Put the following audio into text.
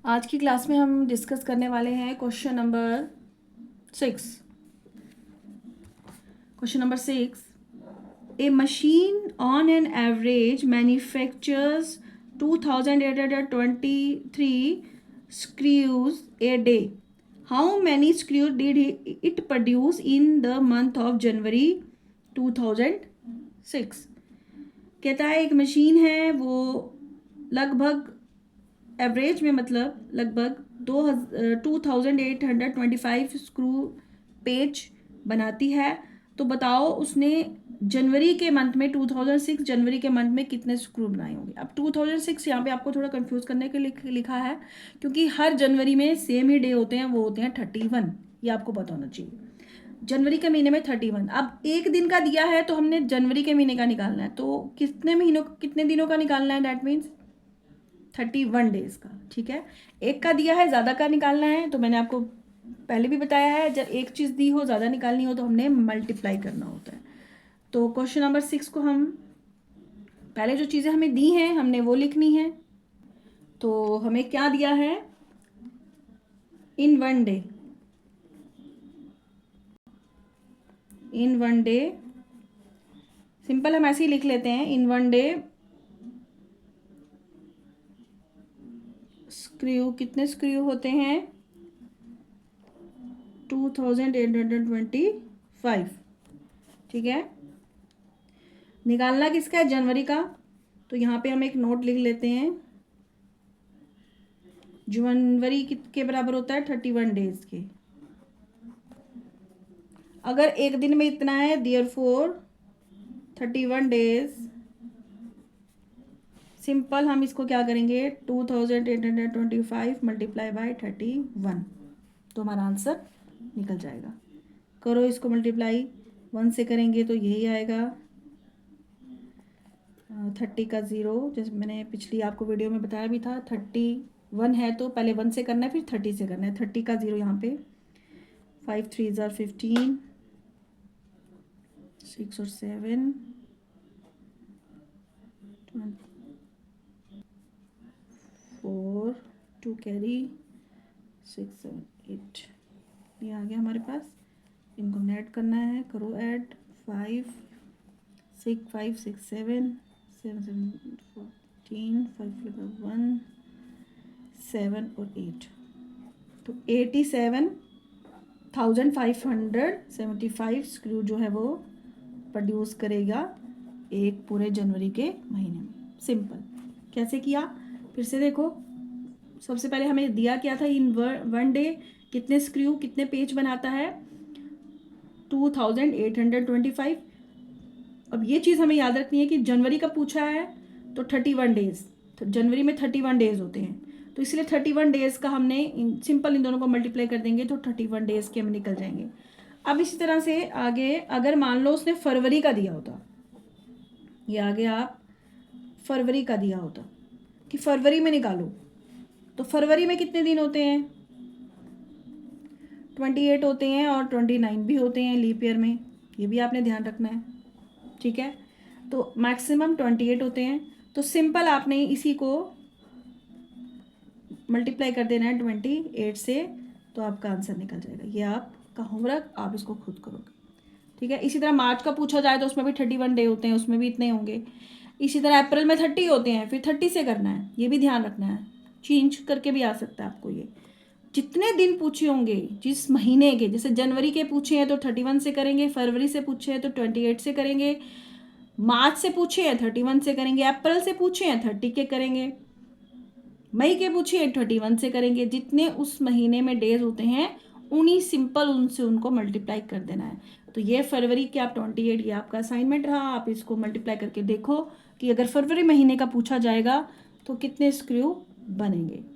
आज की क्लास में हम डिस्कस करने वाले हैं question number 6। Question number 6, a machine on an average manufactures 2823 screws a day. How many screws did it produce in the month of January 2006? कहता है एक मशीन है, वो लगभग एवरेज में मतलब लगभग 2825 स्क्रू पेज बनाती है। तो बताओ उसने जनवरी के मंथ में 2006 जनवरी के मंथ में कितने स्क्रू बनाए होंगे। अब 2006 यहाँ पे आपको थोड़ा कंफ्यूज करने के लिए लिखा है, क्योंकि हर जनवरी में सेम ही डे होते हैं, वो होते हैं 31। ये आपको पता होना चाहिए, जनवरी के महीने में 31। अब एक दिन का दिया है तो हमने जनवरी के महीने का निकालना है, तो कितने दिनों का निकालना है, दैट मीन्स 31 डेज का। ठीक है, एक का दिया है, ज़्यादा का निकालना है। तो मैंने आपको पहले भी बताया है, जब एक चीज़ दी हो, ज़्यादा निकालनी हो, तो हमने मल्टीप्लाई करना होता है। तो क्वेश्चन नंबर 6 को हम पहले जो चीज़ें हमें दी हैं हमने वो लिखनी है। तो हमें क्या दिया है, in one day, in one day simple हम ऐसे ही लिख लेते हैं, इन वन डे स्क्रू, कितने स्क्रू होते हैं, 2825। ठीक है, निकालना किसका है, जनवरी का। तो यहाँ पे हम एक नोट लिख लेते हैं, जनवरी के बराबर होता है 31 डेज के। अगर एक दिन में इतना है, देयरफॉर 31 डेज, सिंपल हम इसको क्या करेंगे, 2825 मल्टीप्लाई बाय 31, तो हमारा आंसर निकल जाएगा। करो इसको मल्टीप्लाई, 1 से करेंगे तो यही आएगा, 30 का 0, जैसे मैंने पिछली आपको वीडियो में बताया भी था। 31 है तो पहले 1 से करना है, फिर 30 से करना है। 30 का 0 यहाँ पे, 5 3 15, 6 और 7, 4, 2 कैरी, 6 7 8, ये आ गया हमारे पास। इनको ऐड करना है, करो ऐड, 5 6 5 6 7 7 7 14, 5 1 7 और 8, तो 87,575 स्क्रू जो है वो प्रोड्यूस करेगा एक पूरे जनवरी के महीने में। सिंपल कैसे किया, फिर से देखो। सबसे पहले हमें दिया क्या था, इन वन डे कितने स्क्रू, कितने पेज बनाता है, 2825। अब ये चीज़ हमें याद रखनी है कि जनवरी का पूछा है तो 31 डेज, तो जनवरी में 31 डेज होते हैं, तो इसलिए 31 डेज़ का हमने सिंपल इन दोनों को मल्टीप्लाई कर देंगे तो 31 डेज़ के हम निकल जाएंगे। अब इसी तरह से आगे, अगर मान लो उसने फरवरी का दिया होता, ये आगे आप फरवरी का दिया होता कि फरवरी में निकालो, तो फरवरी में कितने दिन होते हैं, 28 होते हैं और 29 भी होते हैं लीप ईयर में, ये भी आपने ध्यान रखना है। ठीक है, तो मैक्सिमम 28 होते हैं, तो सिंपल आपने इसी को मल्टीप्लाई कर देना है 28 से, तो आपका आंसर निकल जाएगा। ये आपका होमवर्क, आप इसको खुद करोगे। ठीक है, इसी तरह मार्च का पूछा जाए तो उसमें भी 31 डे होते हैं, उसमें भी इतने होंगे। इसी तरह अप्रैल में 30 होते हैं, फिर 30 से करना है, ये भी ध्यान रखना है, चेंज करके भी आ सकता है आपको। ये जितने दिन पूछे होंगे जिस महीने के, जैसे जनवरी के पूछे हैं तो 31 से करेंगे, फरवरी से पूछे हैं तो 28 से करेंगे, मार्च से पूछे हैं 31 से करेंगे, अप्रैल से पूछे हैं 30 के करेंगे, मई के पूछे हैं 31 से करेंगे। जितने उस महीने में डेज होते हैं उन्हीं सिंपल उनसे उनको मल्टीप्लाई कर देना है। तो ये फरवरी के आप 28, ये आपका असाइनमेंट रहा, आप इसको मल्टीप्लाई करके देखो कि अगर फरवरी महीने का पूछा जाएगा तो कितने स्क्रू बनेंगे।